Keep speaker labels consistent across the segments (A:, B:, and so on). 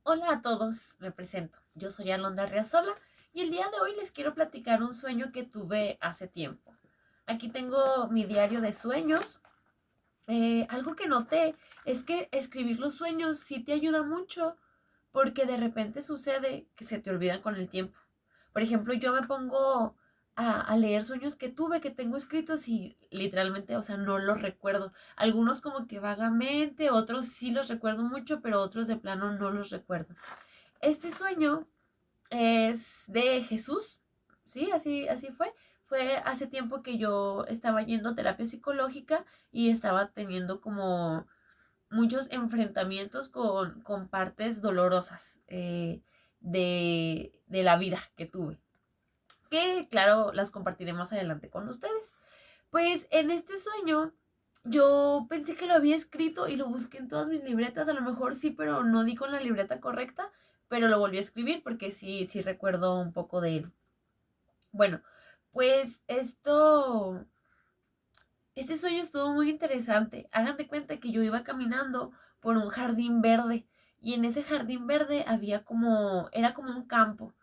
A: Hola a todos, me presento. Yo soy Alondra Riazola y el día de hoy les quiero platicar un sueño que tuve hace tiempo. Aquí tengo mi diario de sueños. Algo que noté es que escribir los sueños sí te ayuda mucho porque de repente sucede que se te olvidan con el tiempo. Por ejemplo, yo me pongo a leer sueños que tuve, que tengo escritos y literalmente, o sea, no los recuerdo. Algunos como que vagamente, otros sí los recuerdo mucho, pero otros de plano no los recuerdo. Este sueño es de Jesús, sí, así fue. Fue hace tiempo que yo estaba yendo a terapia psicológica y estaba teniendo como muchos enfrentamientos con partes dolorosas de la vida que tuve. Que claro, las compartiré más adelante con ustedes. Pues en este sueño yo pensé que lo había escrito y lo busqué en todas mis libretas, a lo mejor sí, pero no di con la libreta correcta, pero lo volví a escribir porque sí recuerdo un poco de él. Bueno, pues este sueño estuvo muy interesante. Hagan de cuenta que yo iba caminando por un jardín verde y en ese jardín verde era como un campo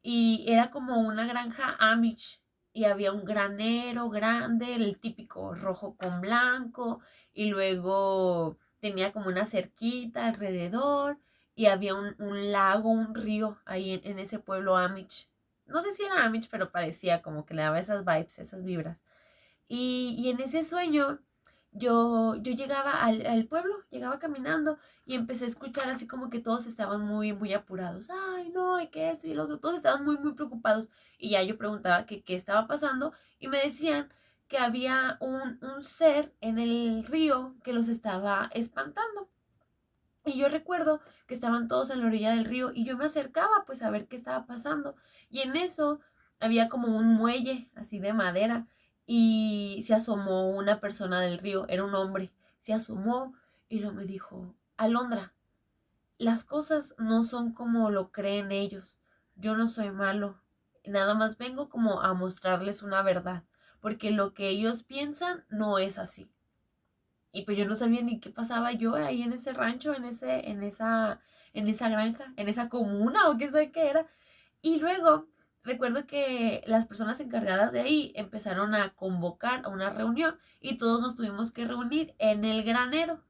A: y era como una granja Amish y había un granero grande, el típico rojo con blanco y luego tenía como una cerquita alrededor y había un lago, un río ahí en ese pueblo Amish. No sé si era Amish, pero parecía como que le daba esas vibes, esas vibras. Y en ese sueño yo llegaba al pueblo, llegaba caminando y empecé a escuchar así como que todos estaban muy apurados. Ay, no, y que esto y lo otro. Todos estaban muy preocupados. Y ya yo preguntaba que qué estaba pasando y me decían que había un ser en el río que los estaba espantando. Y yo recuerdo que estaban todos en la orilla del río y yo me acercaba pues a ver qué estaba pasando. Y en eso había como un muelle así de madera y se asomó una persona del río, era un hombre, se asomó y lo me dijo, Alondra, las cosas no son como lo creen ellos. Yo no soy malo. Nada más vengo como a mostrarles una verdad, porque lo que ellos piensan no es así. Y pues yo no sabía ni qué pasaba yo ahí en ese rancho, en esa granja, en esa comuna o qué sé qué era. Y luego recuerdo que las personas encargadas de ahí empezaron a convocar a una reunión y todos nos tuvimos que reunir en el granero.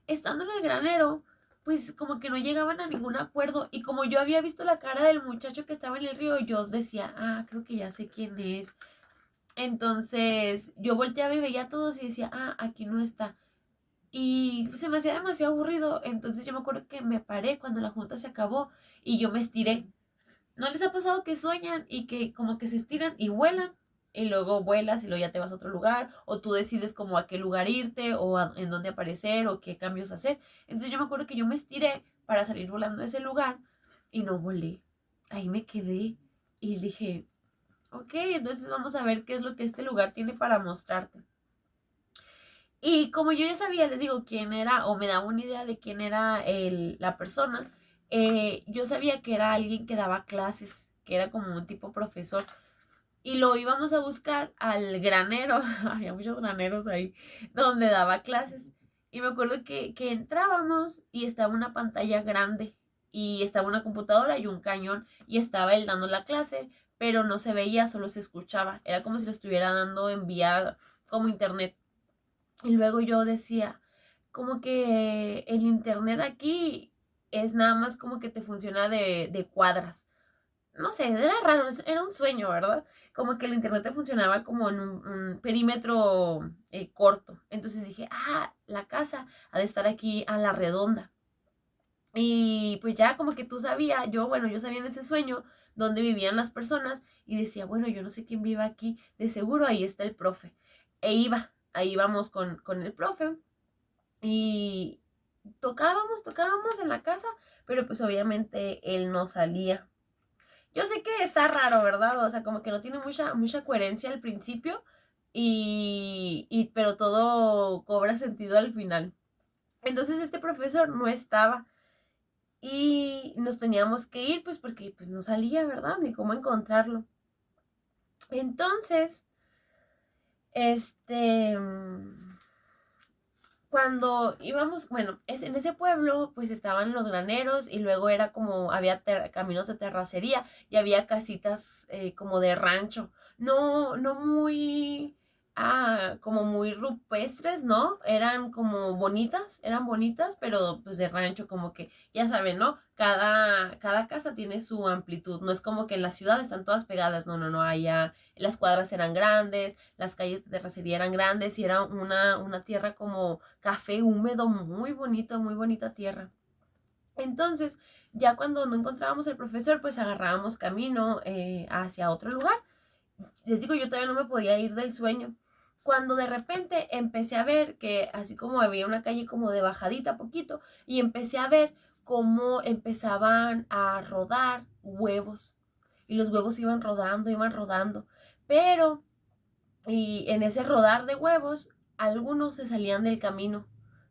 A: Estando en el granero, pues como que no llegaban a ningún acuerdo y como yo había visto la cara del muchacho que estaba en el río, yo decía, creo que ya sé quién es. Entonces yo volteaba y veía a todos y decía, aquí no está. Y se me hacía demasiado aburrido. Entonces yo me acuerdo que me paré cuando la junta se acabó y yo me estiré. ¿No les ha pasado que sueñan y que como que se estiran y vuelan? Y luego vuelas y luego ya te vas a otro lugar, o tú decides como a qué lugar irte, en dónde aparecer, o qué cambios hacer. Entonces yo me acuerdo que yo me estiré para salir volando de ese lugar y no volé. Ahí me quedé y dije, ok, entonces vamos a ver qué es lo que este lugar tiene para mostrarte. Y como yo ya sabía, les digo, quién era, o me daba una idea de quién era la persona, yo sabía que era alguien que daba clases, que era como un tipo profesor. Y lo íbamos a buscar al granero, había muchos graneros ahí, donde daba clases. Y me acuerdo que entrábamos y estaba una pantalla grande, y estaba una computadora y un cañón, y estaba él dando la clase, pero no se veía, solo se escuchaba. Era como si lo estuviera dando en vía como internet. Y luego yo decía, como que el internet aquí es nada más como que te funciona de cuadras. No sé, era raro, era un sueño, ¿verdad? Como que el internet te funcionaba como en un perímetro corto. Entonces dije, la casa ha de estar aquí a la redonda. Y pues ya como que tú sabías, bueno, yo sabía en ese sueño dónde vivían las personas y decía, bueno, yo no sé quién vive aquí, de seguro ahí está el profe. Ahí íbamos con el profe y tocábamos en la casa, pero pues obviamente él no salía. Yo sé que está raro, ¿verdad? O sea, como que no tiene mucha coherencia al principio pero todo cobra sentido al final. Entonces este profesor no estaba y nos teníamos que ir pues porque pues no salía, ¿verdad? Ni cómo encontrarlo. Entonces, este, cuando íbamos, bueno, en ese pueblo pues estaban los graneros y luego era como, había caminos de terracería y había casitas como de rancho, no muy, como muy rupestres, ¿no? Eran bonitas, pero pues de rancho, como que, ya saben, ¿no? Cada casa tiene su amplitud, no es como que en la ciudad están todas pegadas, no, allá las cuadras eran grandes, las calles de terracería eran grandes y era una tierra como café húmedo, muy bonito, muy bonita tierra. Entonces, ya cuando no encontrábamos el profesor, pues agarrábamos camino hacia otro lugar. Les digo, yo todavía no me podía ir del sueño. Cuando de repente empecé a ver que así como había una calle como de bajadita poquito, y empecé a ver cómo empezaban a rodar huevos. Y los huevos iban rodando. Pero, y en ese rodar de huevos, algunos se salían del camino,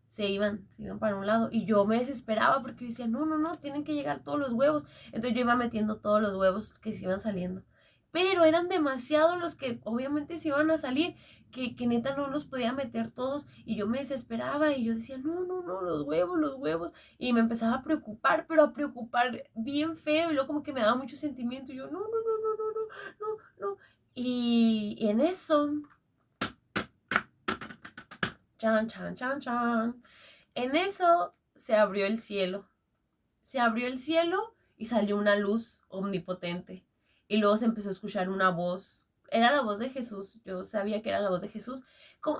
A: se iban para un lado y yo me desesperaba porque yo decía, no, tienen que llegar todos los huevos. Entonces yo iba metiendo todos los huevos que se iban saliendo. Pero eran demasiados los que obviamente se iban a salir, que neta no los podía meter todos y yo me desesperaba y yo decía, no, los huevos. Y me empezaba a preocupar, pero a preocupar bien feo y luego como que me daba mucho sentimiento y yo, no. Y en eso, chan. En eso se abrió el cielo. Se abrió el cielo y salió una luz omnipotente. Y luego se empezó a escuchar una voz. Era la voz de Jesús. Yo sabía que era la voz de Jesús.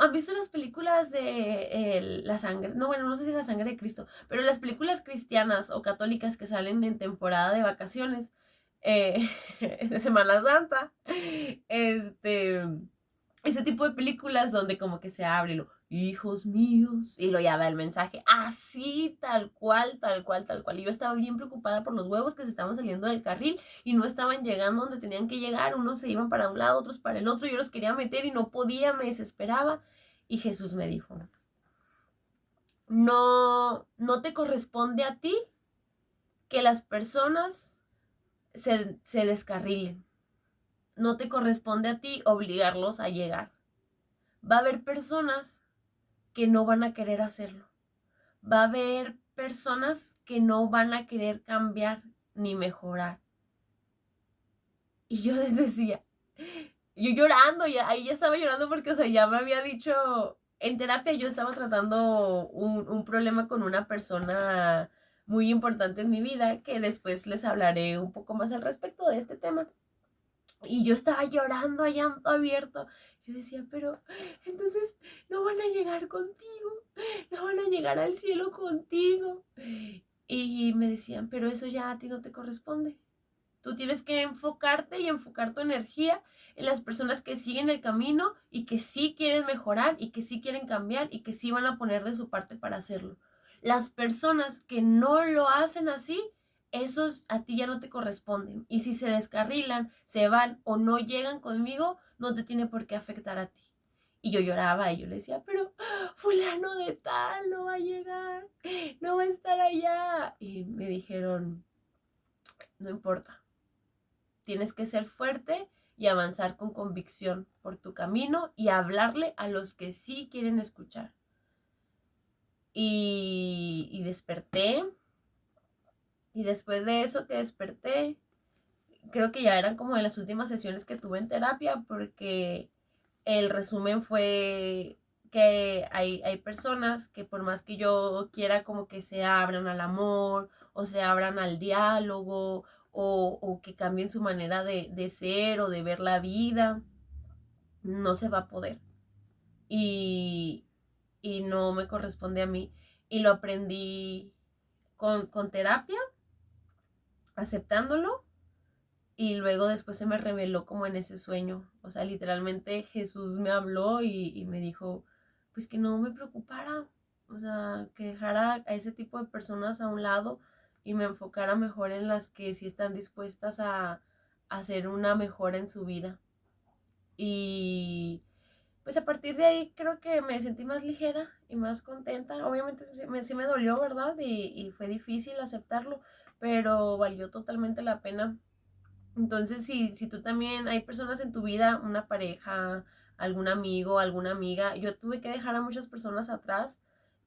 A: ¿Han visto las películas de la sangre? No, bueno, no sé si la sangre de Cristo, pero las películas cristianas o católicas que salen en temporada de vacaciones, de Semana Santa, ese tipo de películas donde como que se abre y lo, hijos míos, y lo ya da el mensaje, así, tal cual. Y yo estaba bien preocupada por los huevos que se estaban saliendo del carril y no estaban llegando donde tenían que llegar, unos se iban para un lado, otros para el otro, yo los quería meter y no podía, me desesperaba. Y Jesús me dijo, no te corresponde a ti que las personas se descarrilen. No te corresponde a ti obligarlos a llegar. Va a haber personas que no van a querer hacerlo. Va a haber personas que no van a querer cambiar ni mejorar. Y yo les decía, yo llorando, ahí ya estaba llorando porque, o sea, ya me había dicho, en terapia yo estaba tratando un problema con una persona muy importante en mi vida, que después les hablaré un poco más al respecto de este tema. Y yo estaba llorando a llanto abierto. Yo decía, pero entonces no van a llegar contigo, no van a llegar al cielo contigo. Y me decían, pero eso ya a ti no te corresponde. Tú tienes que enfocarte y enfocar tu energía en las personas que siguen el camino y que sí quieren mejorar y que sí quieren cambiar y que sí van a poner de su parte para hacerlo. Las personas que no lo hacen así, esos a ti ya no te corresponden. Y si se descarrilan, se van o no llegan conmigo, no te tiene por qué afectar a ti. Y yo lloraba y yo le decía, pero fulano de tal no va a llegar, no va a estar allá. Y me dijeron, no importa, tienes que ser fuerte y avanzar con convicción por tu camino y hablarle a los que sí quieren escuchar. Y desperté. Y después de eso que desperté, creo que ya eran como de las últimas sesiones que tuve en terapia, porque el resumen fue que hay personas que por más que yo quiera como que se abran al amor o se abran al diálogo o que cambien su manera de ser o de ver la vida, no se va a poder. Y, y no me corresponde a mí. Y lo aprendí con terapia, aceptándolo. Y luego después se me reveló como en ese sueño. O sea, literalmente Jesús me habló y me dijo, pues que no me preocupara. O sea, que dejara a ese tipo de personas a un lado y me enfocara mejor en las que sí están dispuestas a hacer una mejora en su vida. Y pues a partir de ahí creo que me sentí más ligera y más contenta. Obviamente sí me dolió, ¿verdad? Y fue difícil aceptarlo, pero valió totalmente la pena. Entonces, si tú también, hay personas en tu vida, una pareja, algún amigo, alguna amiga, yo tuve que dejar a muchas personas atrás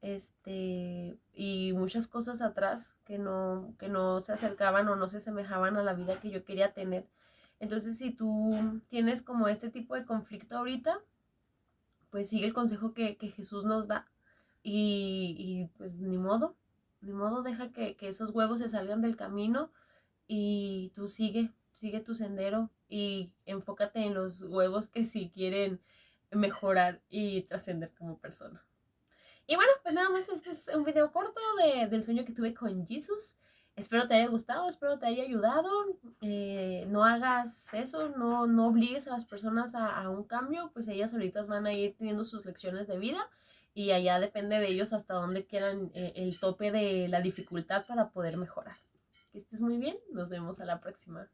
A: y muchas cosas atrás que no se acercaban o no se asemejaban a la vida que yo quería tener. Entonces, si tú tienes como este tipo de conflicto ahorita, pues sigue el consejo que Jesús nos da y pues ni modo, deja que esos huevos se salgan del camino y tú sigue tu sendero y enfócate en los huevos que sí quieren mejorar y trascender como persona. Y bueno, pues nada más, este es un video corto del sueño que tuve con Jesus. Espero te haya gustado, espero te haya ayudado. No hagas eso, no obligues a las personas a un cambio, pues ellas solitas van a ir teniendo sus lecciones de vida y allá depende de ellos hasta dónde quieran el tope de la dificultad para poder mejorar. Que estés muy bien, nos vemos a la próxima.